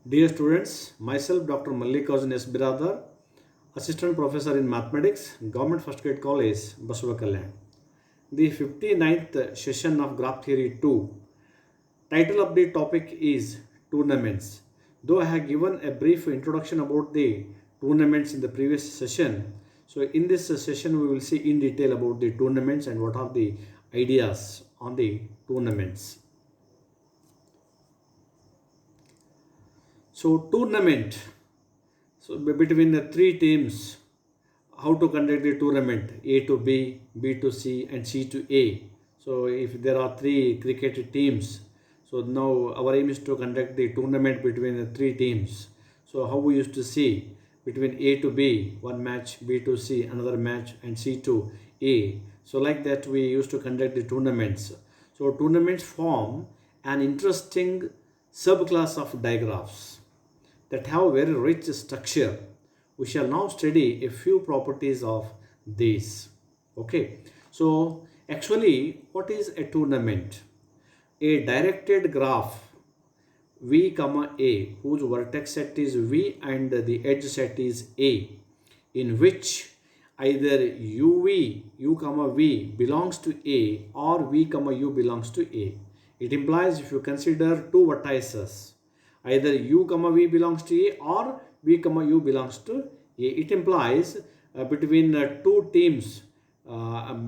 Dear students, myself Dr. Mallikarjun S. Biradar, Assistant Professor in Mathematics, Government First Grade College, Basavakalyan. The 59th session of Graph Theory 2. Title of the topic is Tournaments. Though I have given a brief introduction about the tournaments in the previous session, so in this session we will see in detail about the tournaments and what are the ideas on the tournaments. So tournament. So between the three teams, how to conduct the tournament: A to B, B to C, and C to A. So if there are three cricket teams, so now our aim is to conduct the tournament between the three teams. So how we used to see between A to B, one match, B to C, another match, and C to A. So like that we used to conduct the tournaments. So tournaments form an interesting subclass of digraphs that have very rich structure. We shall now study a few properties of these. Okay, so actually what is a tournament? A directed graph v comma a whose vertex set is v and the edge set is a, in which either u comma v belongs to a or v comma u belongs to a. It implies if you consider two vertices, either u comma v belongs to a or v comma u belongs to a. It implies between two teams,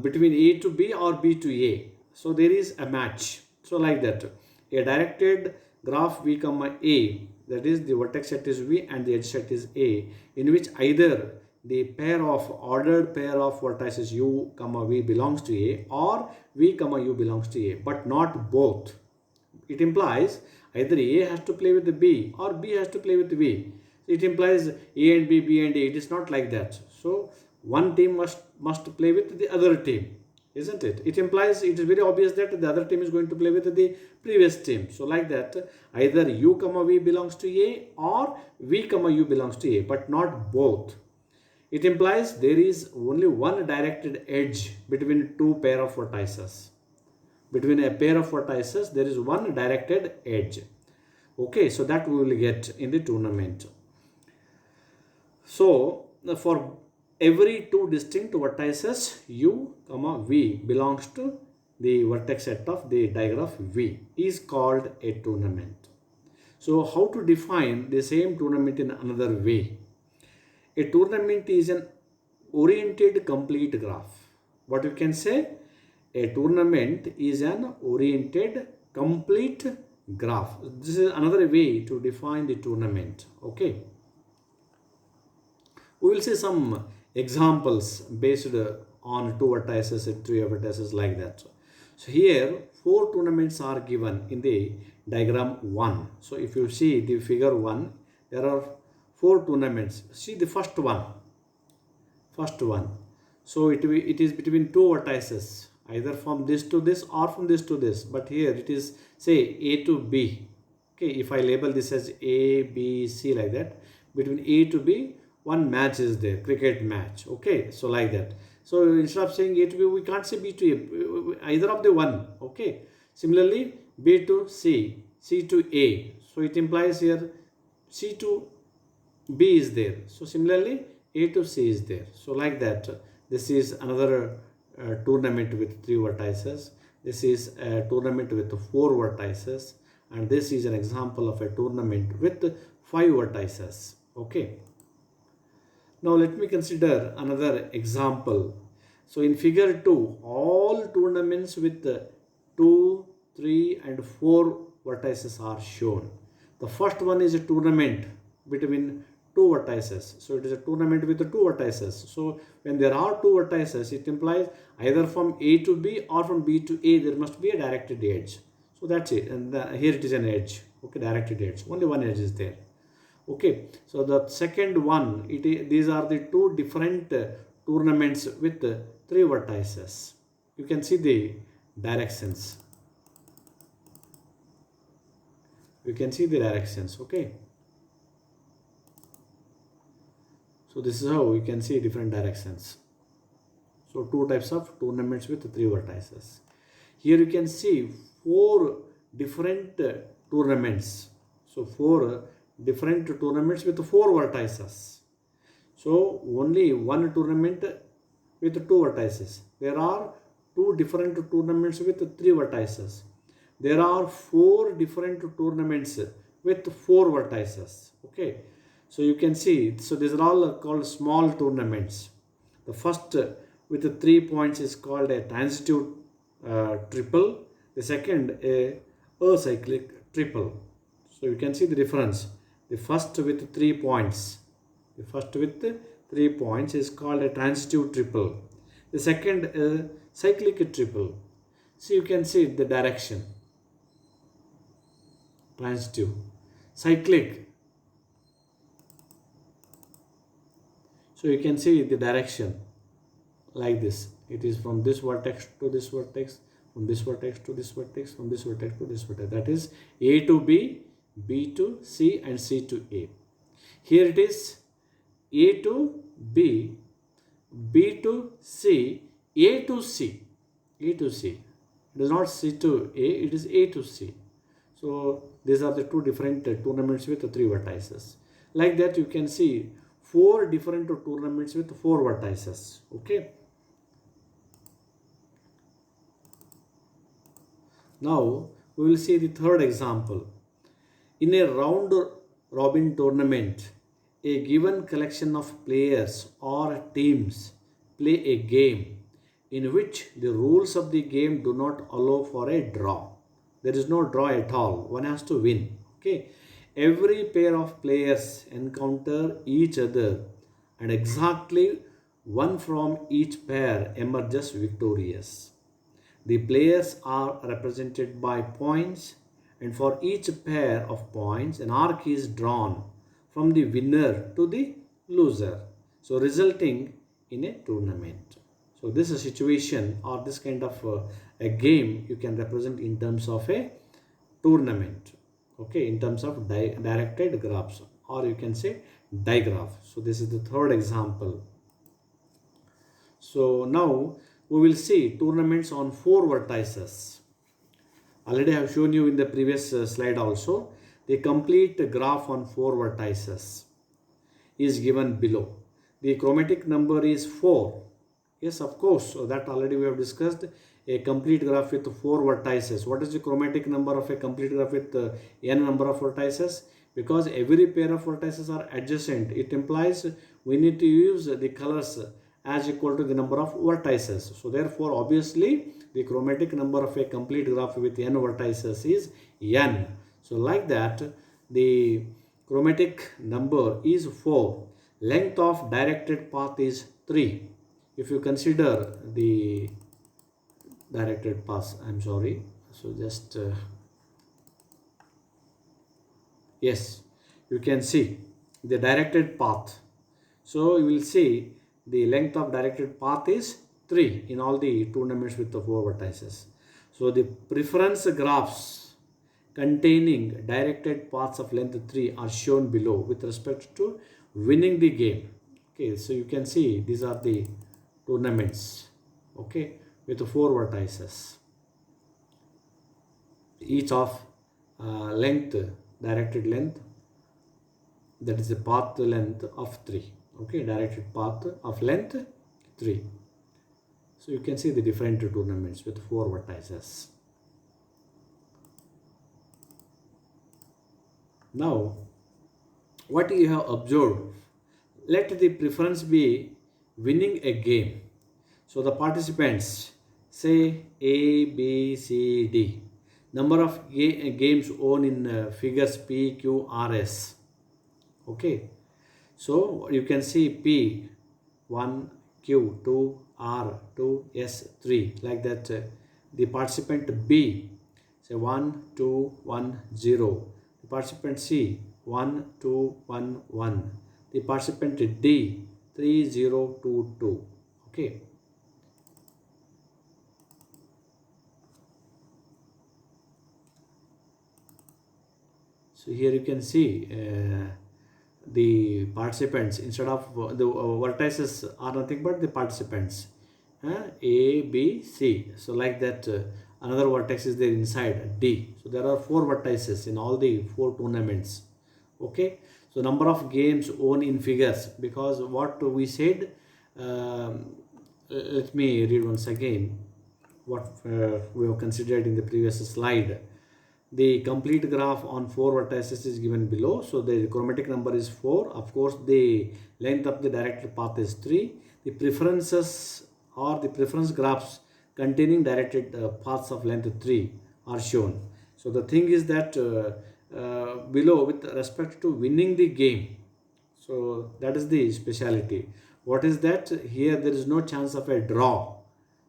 between a to b or b to a. So there is a match. So like that, a directed graph v comma a, that is the vertex set is v and the edge set is a, in which either the ordered pair of vertices u comma v belongs to a or v comma u belongs to a, but not both. It implies either A has to play with the B or B has to play with V. It implies A and B, B and A. It is not like that. So one team must play with the other team, isn't it? It implies, it is very obvious that the other team is going to play with the previous team. So like that, either U comma V belongs to A or V comma U belongs to A, but not both. It implies there is only one directed edge between two pair of vertices. Between a pair of vertices, there is one directed edge. Okay, so that we will get in the tournament. So for every two distinct vertices, u comma v belongs to the vertex set of the digraph v is called a tournament. So how to define the same tournament in another way? A tournament is an oriented complete graph. What you can say? A tournament is an oriented complete graph. This is another way to define the tournament. Okay. We will see some examples based on two vertices and three vertices like that. So here four tournaments are given in the diagram 1. So if you see the figure 1, there are four tournaments. See the first one. So it is between two vertices, either from this to this or from this to this, but here it is say A to B. Okay, if I label this as A, B, C like that, between A to B one match is there, cricket match. Okay, so like that. So instead of saying A to B, we can't say B to A, either of the one. Okay, similarly B to C, C to A. So it implies here C to B is there. So similarly A to C is there. So like that, this is another tournament with three vertices. This is a tournament with four vertices, and this is an example of a tournament with five vertices. Okay. Now let me consider another example. So in figure 2, all tournaments with 2, 3 and 4 vertices are shown. The first one is a tournament between two vertices. So it is a tournament with the two vertices. So when there are two vertices, it implies either from A to B or from B to A, there must be a directed edge. So that's it. And here it is an edge. Okay, directed edge. Only one edge is there. Okay, so the second one, these are the two different tournaments with three vertices. You can see the directions. You can see the directions. Okay. So this is how you can see different directions. So two types of tournaments with three vertices. Here you can see four different tournaments. So four different tournaments with 4 vertices. So only one tournament with 2 vertices. There are 2 different tournaments with 3 vertices. There are 4 different tournaments with 4 vertices. Okay. So you can see, so these are all called small tournaments. The first with the 3 points is called a transitive triple. The second a acyclic triple. So you can see the difference. The first with 3 points. The first with 3 points is called a transitive triple. The second a cyclic triple. So you can see the direction. Transitive. Cyclic. So you can see the direction like this. It is from this vertex to this vertex, from this vertex to this vertex, from this vertex to this vertex. That is A to B, B to C, and C to A. Here it is A to B, B to C, A to C, A to C. It is not C to A, it is A to C. So these are the 2 different tournaments with 3 vertices. Like that you can see 4 different tournaments with 4 vertices. Okay. Now we will see the third example. In a round robin tournament, a given collection of players or teams play a game in which the rules of the game do not allow for a draw. There is no draw at all. One has to win. Okay. Every pair of players encounter each other and exactly one from each pair emerges victorious. The players are represented by points, and for each pair of points an arc is drawn from the winner to the loser, so resulting in a tournament. So this is a situation or this kind of a game you can represent in terms of a tournament. Okay, in terms of directed graphs, or you can say digraph. So this is the third example. So now we will see tournaments on 4 vertices. Already I have shown you in the previous slide also. The complete graph on 4 vertices is given below. The chromatic number is 4. Yes, of course. So that already we have discussed. A complete graph with 4 vertices. What is the chromatic number of a complete graph with n number of vertices? Because every pair of vertices are adjacent. It implies we need to use the colors as equal to the number of vertices. So therefore, obviously, the chromatic number of a complete graph with n vertices is n. So like that, the chromatic number is 4. Length of directed path is 3. If you consider the directed path, I'm sorry. So just, yes, you can see the directed path. So you will see the length of directed path is 3 in all the tournaments with the 4 vertices. So the preference graphs containing directed paths of length 3 are shown below with respect to winning the game. Okay, so you can see these are the tournaments, okay, with 4 vertices, each of length, directed length, that is the path length of 3. Okay, directed path of length 3. So you can see the different tournaments with 4 vertices. Now, what you have observed, let the preference be winning a game. So the participants say A, B, C, D. Number of games owned in figures P, Q, R, S. Okay. So you can see P 1, Q 2, R 2, S 3, like that. The participant B, say 1, 2, 1, 0. The participant C 1, 2, 1, 1. The participant D 3, 0, 2, 2. Okay. So here you can see the participants, instead of the vertices are nothing but the participants, A, B, C. So like that, another vertex is there inside D. So there are 4 vertices in all the 4 tournaments. Okay, so number of games won in figures, because what we said, let me read once again what we have considered in the previous slide. The complete graph on 4 vertices is given below. So the chromatic number is 4. Of course, the length of the directed path is 3. The preferences or the preference graphs containing directed paths of length 3 are shown. So the thing is that below, with respect to winning the game, so that is the speciality. What is that? Here there is no chance of a draw.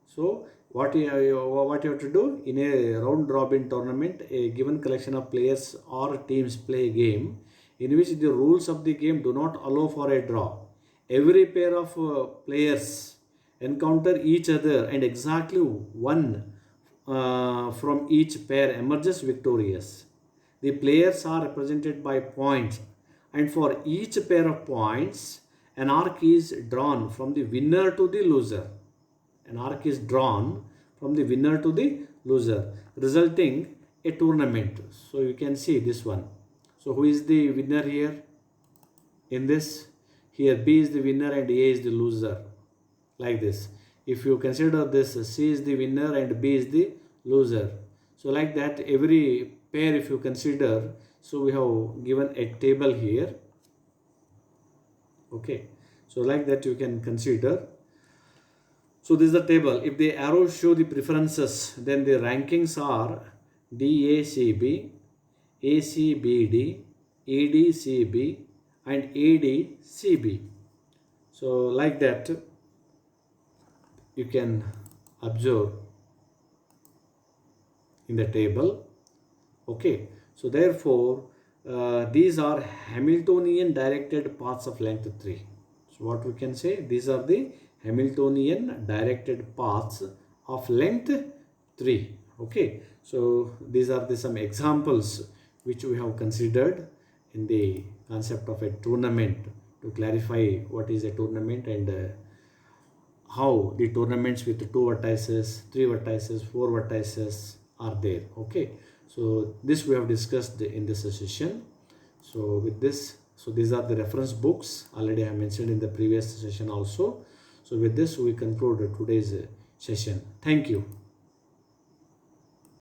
So what you have to do in a round robin tournament, a given collection of players or teams play a game in which the rules of the game do not allow for a draw. Every pair of players encounter each other and exactly one from each pair emerges victorious. The players are represented by points, and for each pair of points, an arc is drawn from the winner to the loser. An arc is drawn from the winner to the loser, resulting a tournament. So you can see this one. So who is the winner here? In this, here B is the winner and A is the loser, like this. If you consider this, C is the winner and B is the loser. So like that, every pair if you consider, so we have given a table here. Okay, so like that you can consider. So this is the table. If the arrows show the preferences, then the rankings are DACB, ACBD, EDCB and ADCB. So like that you can observe in the table. Okay, so therefore these are Hamiltonian directed paths of length 3. So what we can say, these are the Hamiltonian directed paths of length 3. Okay, so these are some examples which we have considered in the concept of a tournament, to clarify what is a tournament and how the tournaments with 2 vertices, 3 vertices, 4 vertices are there. Okay, so this we have discussed in this session. So with this, so these are the reference books already I mentioned in the previous session also. So with this we conclude today's session. Thank you.